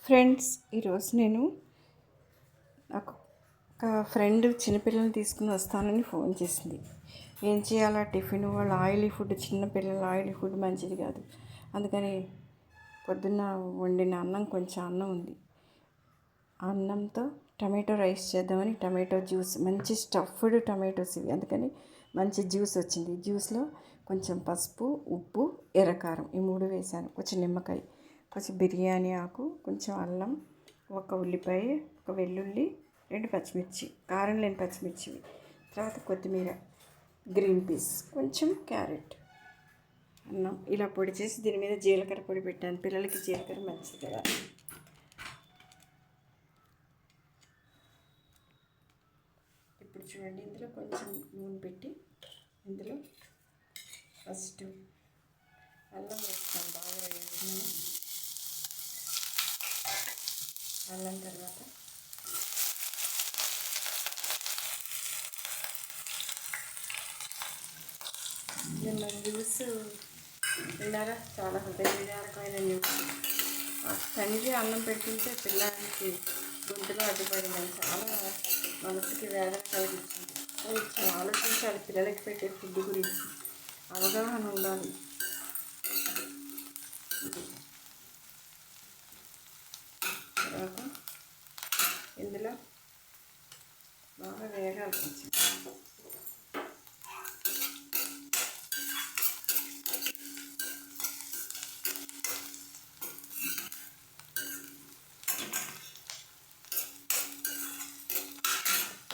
Friends, ఈరోజు నేను నాకు ఒక ఫ్రెండ్ చిన్నపిల్లల్ని తీసుకుని వస్తానని ఫోన్ చేసింది. ఏం చేయాలా టిఫిన్? వాళ్ళు ఆయిలీ ఫుడ్, చిన్నపిల్లలు ఆయిలీ ఫుడ్ మంచిది కాదు. అందుకని పొద్దున్న వండిన కొంచెం అన్నం ఉంది. ఆ అన్నంతో టమాటో రైస్ చేద్దామని టమాటో జ్యూస్, మంచి స్టఫ్డ్ టమాటోస్ ఇవి, అందుకని మంచి జ్యూస్ వచ్చింది. జ్యూస్లో కొంచెం పసుపు, ఉప్పు, ఎర్రకారం ఈ 3 వేసాను. కొంచెం నిమ్మకాయ, కొంచెం బిర్యానీ ఆకు, కొంచెం అల్లం, ఒక ఉల్లిపాయ, ఒక వెల్లుల్లి, 2 పచ్చిమిర్చి, కారం లేని పచ్చిమిర్చి, తర్వాత కొత్తిమీర, గ్రీన్ పీస్, కొంచెం క్యారెట్, అన్నం ఇలా పొడి చేసి దీని మీద జీలకర్ర పొడి పెట్టాను. పిల్లలకి జీలకర్ర మంచిది కదా. ఇప్పుడు చూడండి, ఇందులో కొంచెం నూనె పెట్టి ఇందులో ఫస్ట్ అల్లం వేస్తాను. బాగా వేస్తున్నాను. అల్లం తర్వాత నిన్న న్యూస్ విన్నారా? చాలా హృదయ విదారకమైన న్యూస్. తండ్రి అన్నం పెడుతుంటే పిల్లలకి గొంతులో అడ్డుపడిందని చాలా మనసుకి వేదన కలిగించింది. కొంచెం ఆలోచించాలి. పిల్లలకి పెట్టే ఫుడ్ గురించి అవగాహన ఉండాలి. తర్వాత ఇందులో బాగా వేగాలి.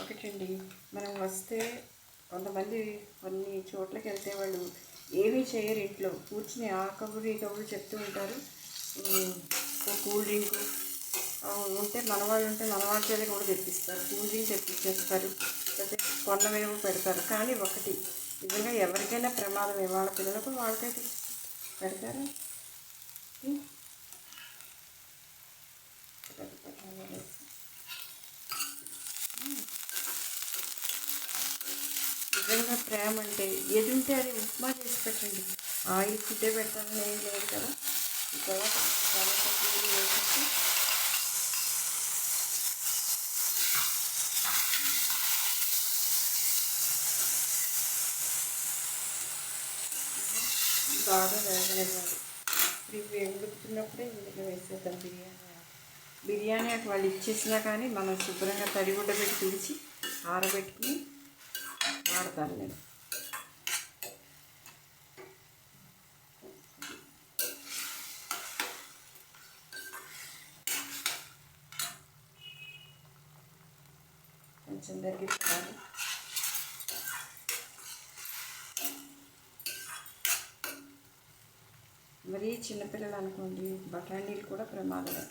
ఒకటండి, మనం వస్తే కొంతమంది కొన్ని చోట్లకి వెళ్తే వాళ్ళు ఏమీ చేయరు, ఇంట్లో కూర్చుని ఆ కబురు ఈ కబురు చెప్తూ ఉంటారు. కూల్ డ్రింకు ఉంటే మనవాళ్ళు ఉంటే మనవాళ్ళ చేత కూడా తెప్పిస్తారు, కూల్ డ్రింక్ తెప్పించేస్తారు, లేకపోతే కొన్నవేమో పెడతారు. కానీ ఒకటి నిజంగా ఎవరికైనా ప్రమాదమే. వాళ్ళ పిల్లలకు వాళ్ళకైతే పెడతారు. నిజంగా ప్రేమ అంటే ఏది ఉంటే అది ఉప్మా చేసి పెట్టండి. ఆయిల్ ఫుడ్డే పెట్టాలని ఏం లేదు కదా. తర్వాత పూరి వేసేసి బాగా వేగనివ్వాలి. ఇవి ఉడుకుతున్నప్పుడే ఇందులో వేసేద్దాం బిర్యానీ అటు వాళ్ళు ఇచ్చేసినా కానీ మనం శుభ్రంగా తడిగుడ్డ పెట్టి తుడిచి ఆరబెట్టుకుని వాడతాను నేను. కొంచెం తగ్గించాలి. మరీ చిన్నపిల్లలు అనుకోండి, బఠానీలు కూడా ప్రమాదమే.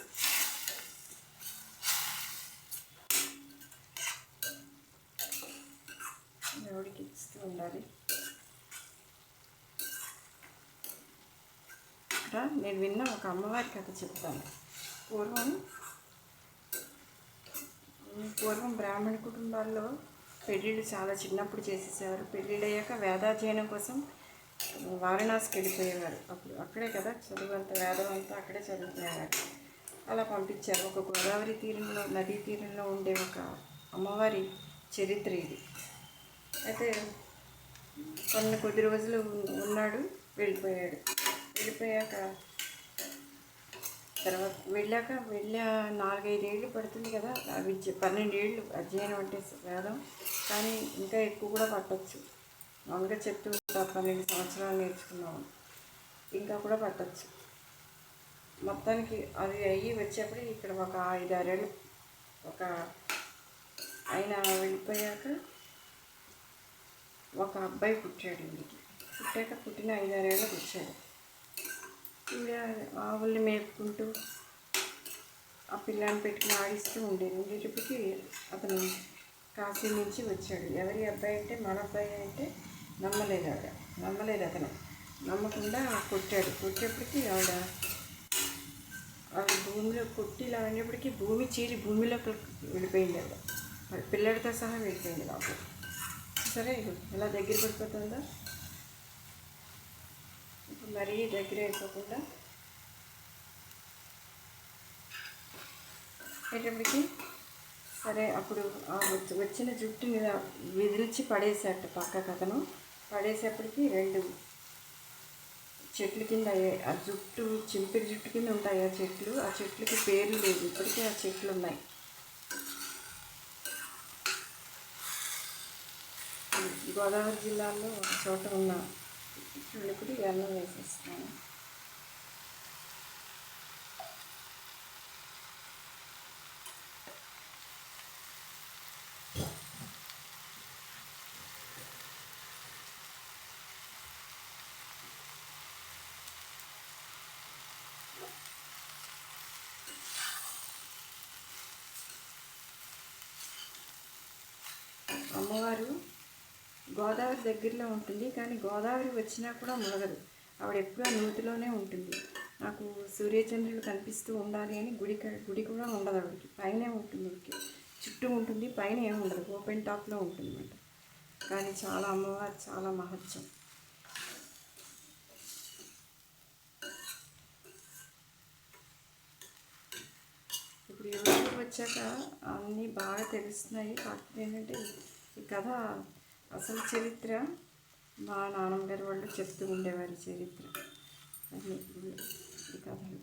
ఎవడికి ఇస్తూ ఉండాలి. ఇక్కడ నేను విన్న ఒక అమ్మవారి కథ చెప్తాను. పూర్వం బ్రాహ్మణ కుటుంబాల్లో పెళ్ళిళ్ళు చాలా చిన్నప్పుడు చేసేసేవారు. పెళ్ళిళ్ళు అయ్యాక వేదాధ్యయనం కోసం వారణాసికి వెళ్ళిపోయేవారు. అప్పుడు అక్కడే కదా చదువు అంతా, వేదం అంతా అక్కడే చదువుకునేవారు. అలా పంపించారు. ఒక గోదావరి తీరంలో, నదీ తీరంలో ఉండే ఒక అమ్మవారి చరిత్ర ఇది. అయితే కొద్ది రోజులు ఉన్నాడు, వెళ్ళిపోయాడు. వెళ్ళిపోయాక తర్వాత వెళ్ళాక 4-5 ఏళ్ళు పడుతుంది కదా విద్య. 12 ఏళ్ళు అధ్యయనం అంటే వేదం, కానీ ఇంకా ఎక్కువ కూడా పట్టచ్చు. మామూలుగా చెప్తూ 12 సంవత్సరాలు నేర్చుకున్నాము, ఇంకా కూడా పట్టచ్చు. మొత్తానికి అది అయ్యి వచ్చేప్పుడు ఇక్కడ ఒక 5-6 ఏళ్ళు ఒక ఆయన వెళ్ళిపోయాక ఒక అబ్బాయి పుట్టాడు. ఇంటికి పుట్టిన 5-6 ఏళ్ళకి వచ్చాడు. ఆవుల్ని మేపుకుంటూ ఆ పిల్లాన్ని పెట్టుకుని ఆడిస్తూ ఉండేటప్పటికి అతను కాశీ నుంచి వచ్చాడు. ఎవరి అబ్బాయి అంటే మన అబ్బాయి అంటే నమ్మలేదు అతను. నమ్మకుండా కొట్టాడు. కొట్టేప్పటికీ ఆవిడ భూమిలో కొట్టిలా అనేప్పటికీ భూమి చీలి భూమిలోకి వెళ్ళిపోయింది. ఆవిడ పిల్లడితో సహా వెళ్ళిపోయింది. బాబు సరే, ఎలా దగ్గర పడిపోతుందో. ఇప్పుడు మరీ దగ్గర అయిపోకుండా అయ్యేటప్పటికి సరే అప్పుడు వచ్చిన జుట్టుని విదిలిచి పడేసేట పక్కకు అతను పడేసేపటికి 2 చెట్ల కింద ఆ జుట్టు చింపిరి జుట్టు కింద ఉంటాయి ఆ చెట్లు. ఆ చెట్లకి పేర్లు లేవు, ఇప్పటికీ ఆ చెట్లు ఉన్నాయి. గోదావరి జిల్లాలో ఒక చోట ఉన్న ఇప్పుడు ఎల్లం వేసేస్తున్నాను. అమ్మవారు గోదావరి దగ్గరలో ఉంటుంది, కానీ గోదావరి వచ్చినా కూడా మునగదు. ఆవిడ ఎప్పుడూ ఆ నూతిలోనే ఉంటుంది. నాకు సూర్యచంద్రులు కనిపిస్తూ ఉండాలి అని గుడి కూడా ఉండదు ఆవిడకి. పైనే ఉంటుంది, చుట్టూ ఉంటుంది, పైన ఏమి ఉండదు, ఓపెన్ టాప్లో ఉంటుంది అన్నమాట. కానీ చాలా అమ్మవారు చాలా మహత్యం. ఇప్పుడు యూట్యూబ్ వచ్చాక అన్నీ బాగా తెలుస్తున్నాయి. కాకపోతే ఏంటంటే ఈ కథ అసలు చరిత్ర మా నాన్నమ్మ గారు వాళ్ళు చెప్తూ ఉండేవారు చరిత్ర. అది ఈ కథలు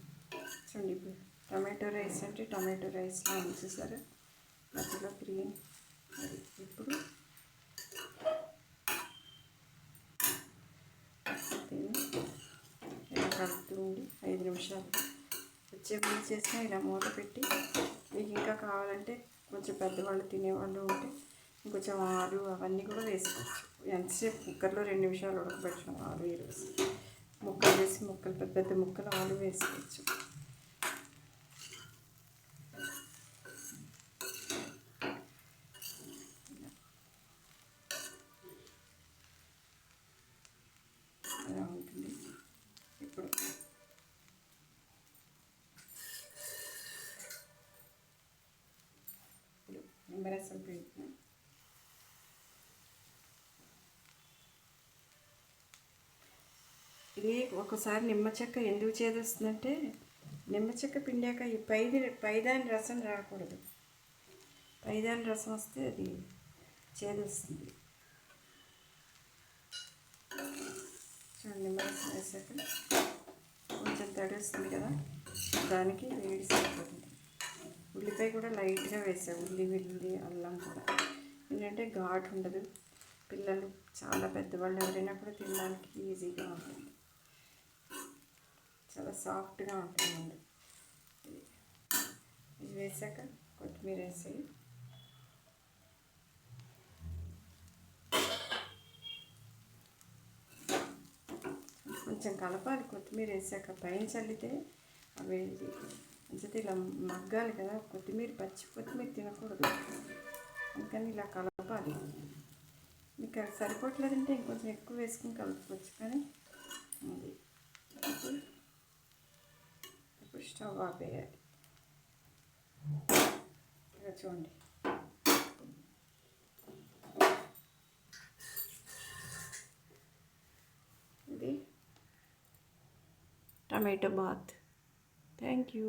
చూడండి. ఇప్పుడు టమాటో రైస్ అంటే టమాటో రైస్లా ఉంచేసారు, మధ్యలో గ్రీన్. అది ఇప్పుడు దీన్ని ఇలా కలుపుతూ ఉండి 5 నిమిషాలు వచ్చే ముందు చేసినా ఇలా మూత పెట్టి, మీకు ఇంకా కావాలంటే కొంచెం పెద్దవాళ్ళు తినేవాళ్ళు ఉంటే ఇంకొంచెం ఆలు అవన్నీ కూడా వేసుకోవచ్చు. ఎంతసేపు కుక్కర్లో 2 నిమిషాలు ఉడకబెట్టడం, ఆలు వేసి ముక్కలు వేసి ముక్కలు పెద్ద పెద్ద ముక్కలు ఆలు వేసుకోవచ్చు. అలా ఉంటుంది. ఇప్పుడు నిమ్మరసం పిండుతున్నాను. ఇది ఒకసారి నిమ్మ చెక్క ఎందుకు చేదొస్తుందంటే, నిమ్మ చెక్క పిండాక ఈ పైదాని రసం రాకూడదు. పైదాని రసం వస్తే అది చేదొస్తుంది. చూడండి, నిమ్మరసం వేసాక కొంచెం తడి వస్తుంది కదా, దానికి వేడి సరిపోతుంది. ఉల్లిపాయ కూడా లైట్గా వేసాము, వెల్లుల్లి అల్లం కూడా. ఏంటంటే ఘాటు ఉండదు, పిల్లలు చాలా పెద్దవాళ్ళు ఎవరైనా కూడా తినడానికి ఈజీగా ఉంటుంది, చాలా సాఫ్ట్గా ఉంటుందండి. ఇది వేసాక కొత్తిమీర వేసి కొంచెం కలపాలి. కొత్తిమీర వేసాక పైన చల్లితే అవి అంతే ఇలా మగ్గాలి కదా. పచ్చి కొత్తిమీర తినకూడదు, అందుకని ఇలా కలపాలి. మీకు సరిపోవట్లేదంటే ఇంకొంచెం ఎక్కువ వేసుకుని కలుపుకోవచ్చు. కానీ అది ఇప్పుడు స్టవ్ ఆపేయాలి. ఇలా చూడండి, ఇది టమాటో బాత్. Thank you.